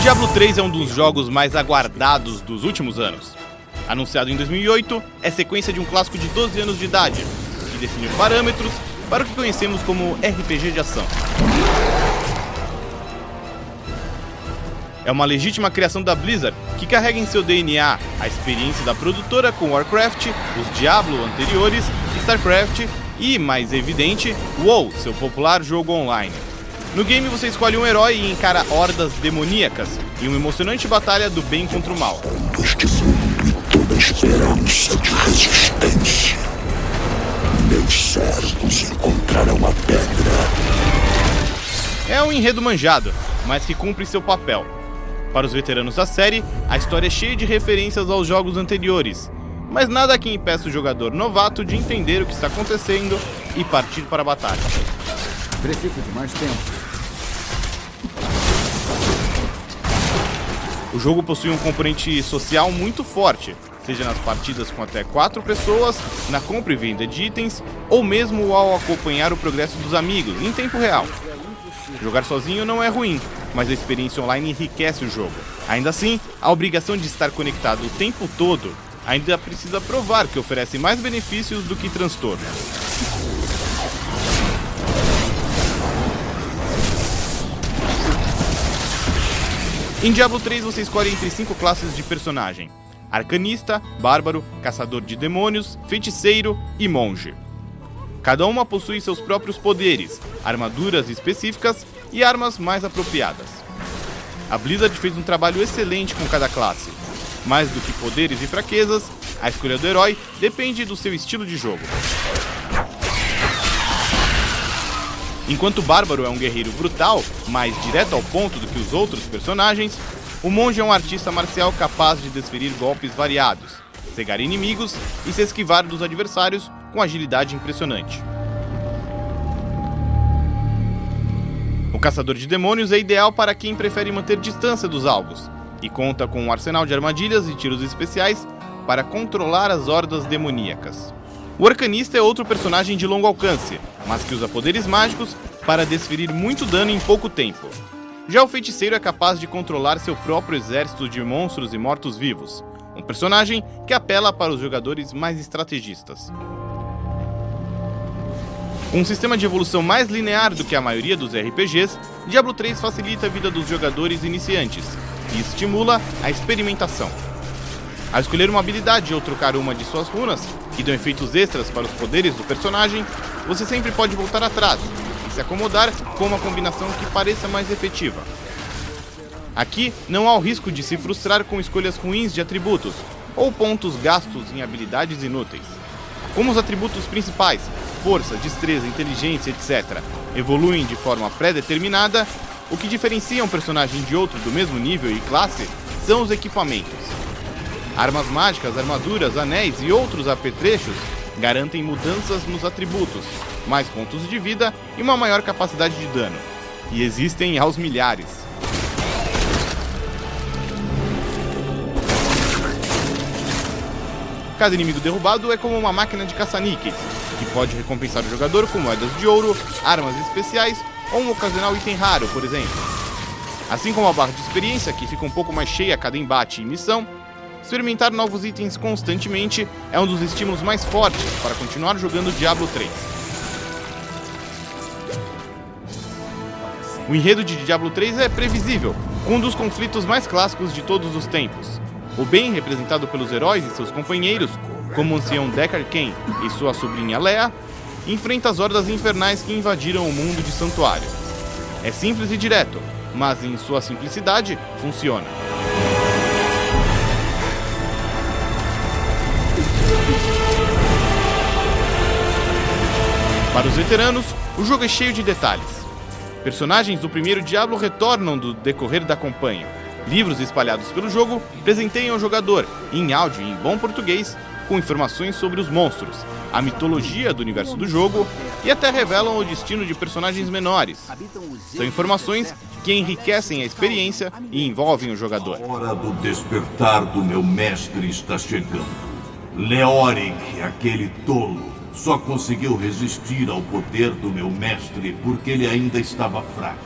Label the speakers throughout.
Speaker 1: Diablo 3 é um dos jogos mais aguardados dos últimos anos. Anunciado em 2008, é sequência de um clássico de 12 anos de idade, que definiu parâmetros para o que conhecemos como RPG de ação. É uma legítima criação da Blizzard, que carrega em seu DNA a experiência da produtora com Warcraft, os Diablo anteriores, Starcraft e, mais evidente, WoW, seu popular jogo online. No game você escolhe um herói e encara hordas demoníacas em uma emocionante batalha do bem contra o mal.
Speaker 2: Este mundo e toda esperança de resistência. Meus servos encontrarão a pedra.
Speaker 1: É um enredo manjado, mas que cumpre seu papel. Para os veteranos da série, a história é cheia de referências aos jogos anteriores, mas nada que impeça o jogador novato de entender o que está acontecendo e partir para a batalha.
Speaker 3: Preciso de mais tempo.
Speaker 1: O jogo possui um componente social muito forte, seja nas partidas com até 4 pessoas, na compra e venda de itens, ou mesmo ao acompanhar o progresso dos amigos em tempo real. Jogar sozinho não é ruim, mas a experiência online enriquece o jogo. Ainda assim, a obrigação de estar conectado o tempo todo ainda precisa provar que oferece mais benefícios do que transtornos. Em Diablo 3 você escolhe entre 5 classes de personagem: Arcanista, Bárbaro, Caçador de Demônios, Feiticeiro e Monge. Cada uma possui seus próprios poderes, armaduras específicas e armas mais apropriadas. A Blizzard fez um trabalho excelente com cada classe. Mais do que poderes e fraquezas, a escolha do herói depende do seu estilo de jogo. Enquanto o Bárbaro é um guerreiro brutal, mais direto ao ponto do que os outros personagens, o Monge é um artista marcial capaz de desferir golpes variados, cegar inimigos e se esquivar dos adversários com agilidade impressionante. O Caçador de Demônios é ideal para quem prefere manter distância dos alvos, e conta com um arsenal de armadilhas e tiros especiais para controlar as hordas demoníacas. O Arcanista é outro personagem de longo alcance, mas que usa poderes mágicos para desferir muito dano em pouco tempo. Já o Feiticeiro é capaz de controlar seu próprio exército de monstros e mortos-vivos, um personagem que apela para os jogadores mais estrategistas. Com um sistema de evolução mais linear do que a maioria dos RPGs, Diablo 3 facilita a vida dos jogadores iniciantes e estimula a experimentação. Ao escolher uma habilidade ou trocar uma de suas runas, que dão efeitos extras para os poderes do personagem, você sempre pode voltar atrás e se acomodar com uma combinação que pareça mais efetiva. Aqui não há o risco de se frustrar com escolhas ruins de atributos ou pontos gastos em habilidades inúteis. Como os atributos principais, força, destreza, inteligência, etc., evoluem de forma pré-determinada, o que diferencia um personagem de outro do mesmo nível e classe são os equipamentos. Armas mágicas, armaduras, anéis e outros apetrechos garantem mudanças nos atributos, mais pontos de vida e uma maior capacidade de dano. E existem aos milhares. Cada inimigo derrubado é como uma máquina de caça-níqueis, que pode recompensar o jogador com moedas de ouro, armas especiais ou um ocasional item raro, por exemplo. Assim como a barra de experiência, que fica um pouco mais cheia a cada embate e missão, experimentar novos itens constantemente é um dos estímulos mais fortes para continuar jogando Diablo 3. O enredo de Diablo 3 é previsível, com um dos conflitos mais clássicos de todos os tempos. O bem, representado pelos heróis e seus companheiros, como o ancião Deckard Cain e sua sobrinha Leia, enfrenta as hordas infernais que invadiram o mundo de Santuário. É simples e direto, mas em sua simplicidade, funciona. Para os veteranos, o jogo é cheio de detalhes. Personagens do primeiro Diablo retornam do decorrer da campanha. Livros espalhados pelo jogo presenteiam o jogador, em áudio e em bom português, com informações sobre os monstros, a mitologia do universo do jogo e até revelam o destino de personagens menores. São informações que enriquecem a experiência e envolvem o jogador.
Speaker 2: A hora do despertar do meu mestre está chegando. Leoric, aquele tolo, só conseguiu resistir ao poder do meu mestre porque ele ainda estava fraco.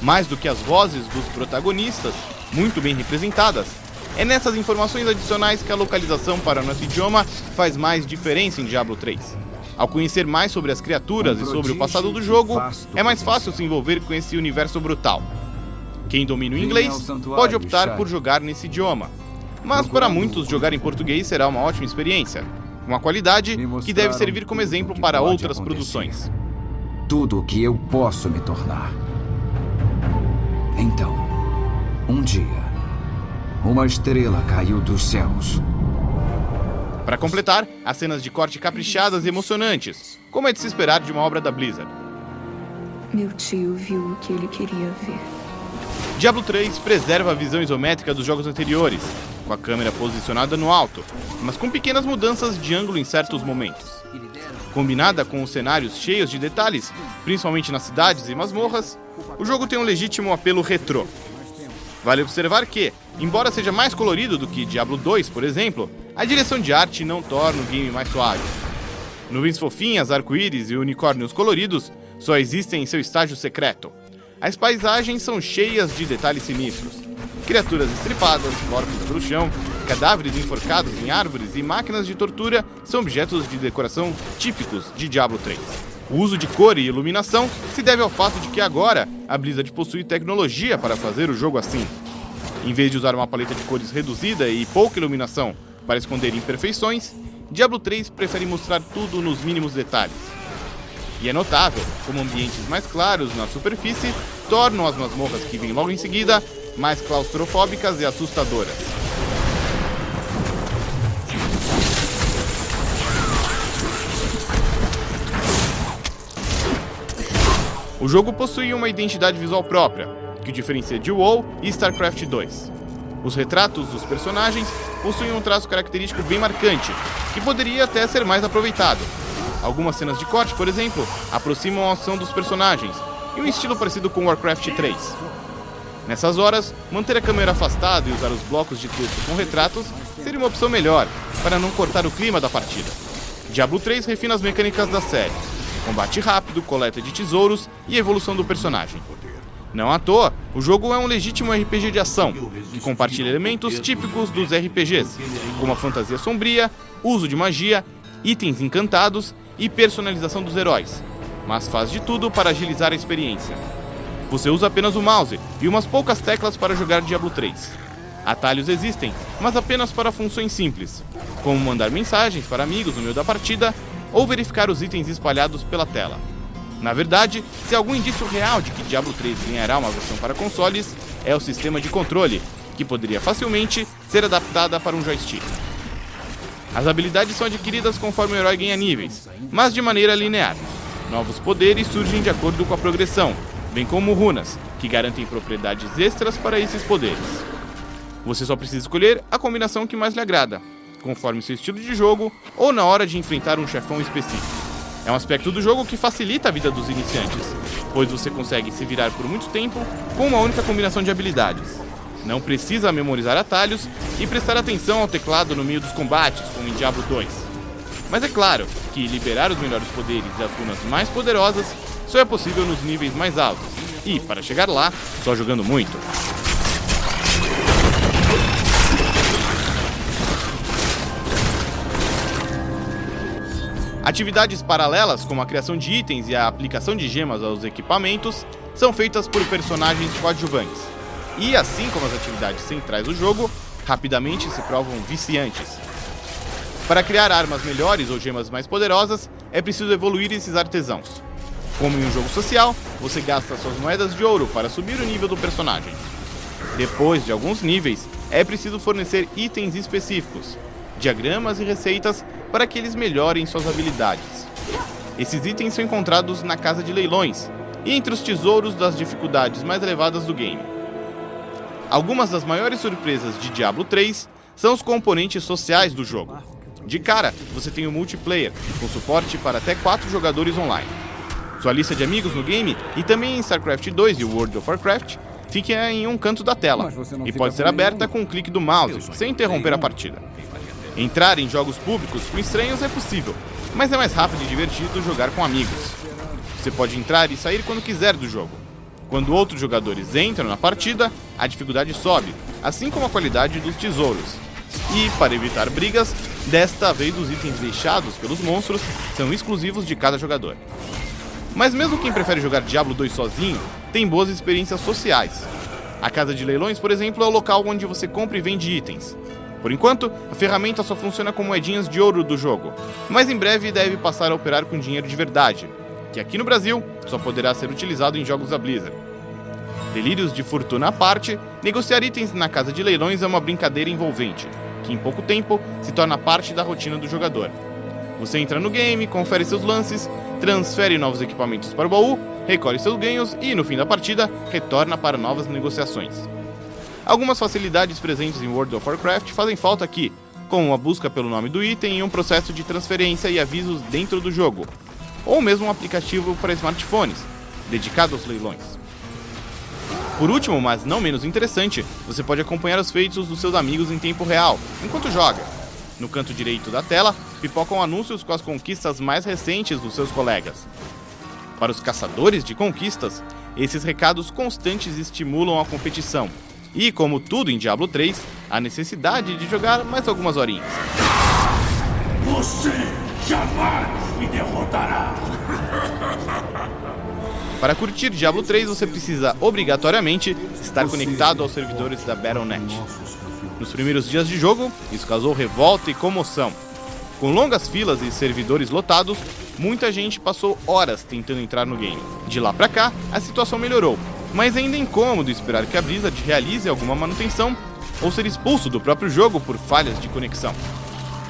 Speaker 1: Mais do que as vozes dos protagonistas, muito bem representadas. É nessas informações adicionais que a localização para nosso idioma faz mais diferença em Diablo 3. Ao conhecer mais sobre as criaturas e sobre o passado do jogo, é mais fácil se envolver com esse universo brutal. Quem domina o inglês pode optar por jogar nesse idioma, mas para muitos jogar em português será uma ótima experiência, uma qualidade que deve servir como exemplo para outras produções.
Speaker 3: Tudo o que eu posso me tornar. Então, um dia, uma estrela caiu dos céus.
Speaker 1: Para completar, as cenas de corte caprichadas e emocionantes, como é de se esperar de uma obra da Blizzard.
Speaker 4: Meu tio viu o que ele queria ver.
Speaker 1: Diablo 3 preserva a visão isométrica dos jogos anteriores, com a câmera posicionada no alto, mas com pequenas mudanças de ângulo em certos momentos. Combinada com os cenários cheios de detalhes, principalmente nas cidades e masmorras, o jogo tem um legítimo apelo retrô. Vale observar que, embora seja mais colorido do que Diablo 2, por exemplo, a direção de arte não torna o game mais suave. Nuvens fofinhas, arco-íris e unicórnios coloridos só existem em seu estágio secreto. As paisagens são cheias de detalhes sinistros. Criaturas estripadas, corpos pelo chão, cadáveres enforcados em árvores e máquinas de tortura são objetos de decoração típicos de Diablo 3. O uso de cor e iluminação se deve ao fato de que agora a Blizzard possui tecnologia para fazer o jogo assim. Em vez de usar uma paleta de cores reduzida e pouca iluminação para esconder imperfeições, Diablo 3 prefere mostrar tudo nos mínimos detalhes. E é notável como ambientes mais claros na superfície tornam as masmorras que vêm logo em seguida mais claustrofóbicas e assustadoras. O jogo possui uma identidade visual própria, que o diferencia de WoW e StarCraft 2. Os retratos dos personagens possuem um traço característico bem marcante, que poderia até ser mais aproveitado. Algumas cenas de corte, por exemplo, aproximam a ação dos personagens, em um estilo parecido com Warcraft 3. Nessas horas, manter a câmera afastada e usar os blocos de texto com retratos seria uma opção melhor, para não cortar o clima da partida. Diablo 3 refina as mecânicas da série: combate rápido, coleta de tesouros e evolução do personagem. Não à toa, o jogo é um legítimo RPG de ação, que compartilha elementos típicos dos RPGs, como a fantasia sombria, uso de magia, itens encantados e personalização dos heróis, mas faz de tudo para agilizar a experiência. Você usa apenas o mouse e umas poucas teclas para jogar Diablo 3. Atalhos existem, mas apenas para funções simples, como mandar mensagens para amigos no meio da partida ou verificar os itens espalhados pela tela. Na verdade, se há algum indício real de que Diablo 3 ganhará uma versão para consoles, é o sistema de controle, que poderia facilmente ser adaptada para um joystick. As habilidades são adquiridas conforme o herói ganha níveis, mas de maneira linear. Novos poderes surgem de acordo com a progressão, bem como runas, que garantem propriedades extras para esses poderes. Você só precisa escolher a combinação que mais lhe agrada, conforme seu estilo de jogo ou na hora de enfrentar um chefão específico. É um aspecto do jogo que facilita a vida dos iniciantes, pois você consegue se virar por muito tempo com uma única combinação de habilidades. Não precisa memorizar atalhos e prestar atenção ao teclado no meio dos combates, como em Diablo 2. Mas é claro que liberar os melhores poderes e as runas mais poderosas só é possível nos níveis mais altos, e, para chegar lá, só jogando muito. Atividades paralelas, como a criação de itens e a aplicação de gemas aos equipamentos, são feitas por personagens coadjuvantes. E, assim como as atividades centrais do jogo, rapidamente se provam viciantes. Para criar armas melhores ou gemas mais poderosas, é preciso evoluir esses artesãos. Como em um jogo social, você gasta suas moedas de ouro para subir o nível do personagem. Depois de alguns níveis, é preciso fornecer itens específicos, diagramas e receitas para que eles melhorem suas habilidades. Esses itens são encontrados na casa de leilões e entre os tesouros das dificuldades mais elevadas do game. Algumas das maiores surpresas de Diablo 3 são os componentes sociais do jogo. De cara, você tem o multiplayer, com suporte para até 4 jogadores online. Sua lista de amigos no game, e também em StarCraft 2 e World of Warcraft, fica em um canto da tela, e pode ser aberta com um clique do mouse, sem interromper a partida. Entrar em jogos públicos com estranhos é possível, mas é mais rápido e divertido jogar com amigos. Você pode entrar e sair quando quiser do jogo. Quando outros jogadores entram na partida, a dificuldade sobe, assim como a qualidade dos tesouros. E, para evitar brigas, desta vez os itens deixados pelos monstros são exclusivos de cada jogador. Mas mesmo quem prefere jogar Diablo 2 sozinho, tem boas experiências sociais. A casa de leilões, por exemplo, é o local onde você compra e vende itens. Por enquanto, a ferramenta só funciona com moedinhas de ouro do jogo, mas em breve deve passar a operar com dinheiro de verdade, que aqui no Brasil só poderá ser utilizado em jogos da Blizzard. Delírios de fortuna à parte, negociar itens na casa de leilões é uma brincadeira envolvente, que em pouco tempo se torna parte da rotina do jogador. Você entra no game, confere seus lances, transfere novos equipamentos para o baú, recolhe seus ganhos e, no fim da partida, retorna para novas negociações. Algumas facilidades presentes em World of Warcraft fazem falta aqui, como a busca pelo nome do item e um processo de transferência e avisos dentro do jogo, ou mesmo um aplicativo para smartphones, dedicado aos leilões. Por último, mas não menos interessante, você pode acompanhar os feitos dos seus amigos em tempo real, enquanto joga. No canto direito da tela, pipocam anúncios com as conquistas mais recentes dos seus colegas. Para os caçadores de conquistas, esses recados constantes estimulam a competição. E, como tudo em Diablo 3, a necessidade de jogar mais algumas horinhas.
Speaker 2: Você jamais me derrotará!
Speaker 1: Para curtir Diablo 3, você precisa obrigatoriamente estar conectado aos servidores da Battle.net. Nos primeiros dias de jogo, isso causou revolta e comoção. Com longas filas e servidores lotados, muita gente passou horas tentando entrar no game. De lá pra cá, a situação melhorou, mas ainda é incômodo esperar que a Blizzard realize alguma manutenção ou ser expulso do próprio jogo por falhas de conexão.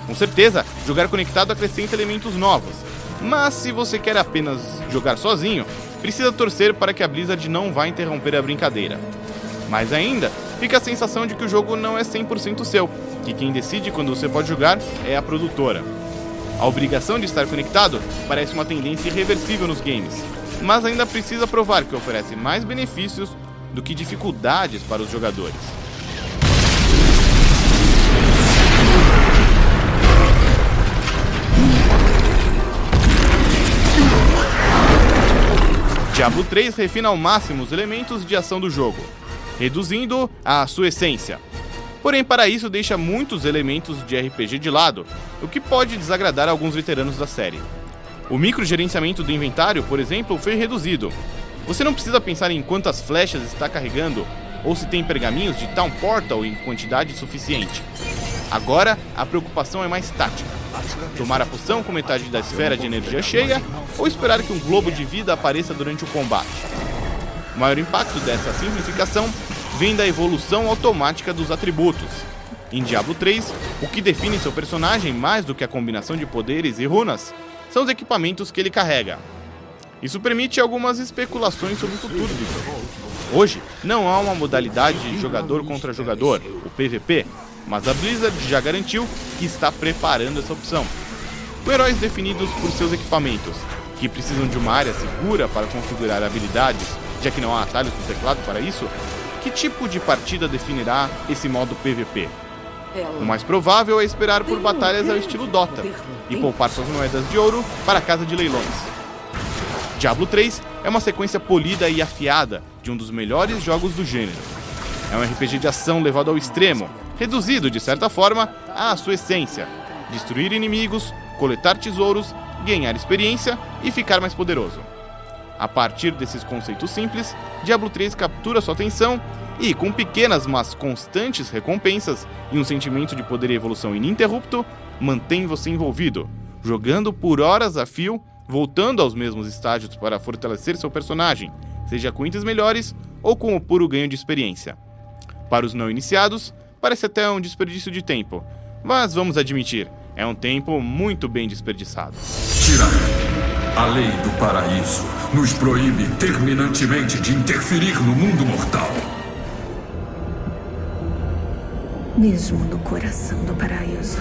Speaker 1: Com certeza, jogar conectado acrescenta elementos novos, mas se você quer apenas jogar sozinho, precisa torcer para que a Blizzard não vá interromper a brincadeira. Mais ainda, fica a sensação de que o jogo não é 100% seu, que quem decide quando você pode jogar é a produtora. A obrigação de estar conectado parece uma tendência irreversível nos games, mas ainda precisa provar que oferece mais benefícios do que dificuldades para os jogadores. Diablo 3 refina ao máximo os elementos de ação do jogo, reduzindo a sua essência. Porém, para isso deixa muitos elementos de RPG de lado, o que pode desagradar alguns veteranos da série. O microgerenciamento do inventário, por exemplo, foi reduzido. Você não precisa pensar em quantas flechas está carregando ou se tem pergaminhos de Town Portal em quantidade suficiente. Agora, a preocupação é mais tática. Tomar a poção com metade da esfera de energia cheia ou esperar que um globo de vida apareça durante o combate. O maior impacto dessa simplificação vem da evolução automática dos atributos. Em Diablo 3, o que define seu personagem mais do que a combinação de poderes e runas são os equipamentos que ele carrega. Isso permite algumas especulações sobre o futuro do jogo. Hoje, não há uma modalidade de jogador contra jogador, o PVP, mas a Blizzard já garantiu que está preparando essa opção. Com heróis definidos por seus equipamentos, que precisam de uma área segura para configurar habilidades, já que não há atalhos no teclado para isso, que tipo de partida definirá esse modo PVP? O mais provável é esperar por batalhas ao estilo Dota e poupar suas moedas de ouro para a casa de leilões. Diablo 3 é uma sequência polida e afiada de um dos melhores jogos do gênero. É um RPG de ação levado ao extremo, reduzido de certa forma à sua essência: destruir inimigos, coletar tesouros, ganhar experiência e ficar mais poderoso. A partir desses conceitos simples, Diablo 3 captura sua atenção e, com pequenas mas constantes recompensas e um sentimento de poder e evolução ininterrupto, mantém você envolvido, jogando por horas a fio, voltando aos mesmos estágios para fortalecer seu personagem, seja com itens melhores ou com o puro ganho de experiência. Para os não iniciados, parece até um desperdício de tempo, mas vamos admitir, é um tempo muito bem desperdiçado.
Speaker 5: A lei do paraíso nos proíbe terminantemente de interferir no mundo mortal.
Speaker 4: Mesmo no coração do paraíso.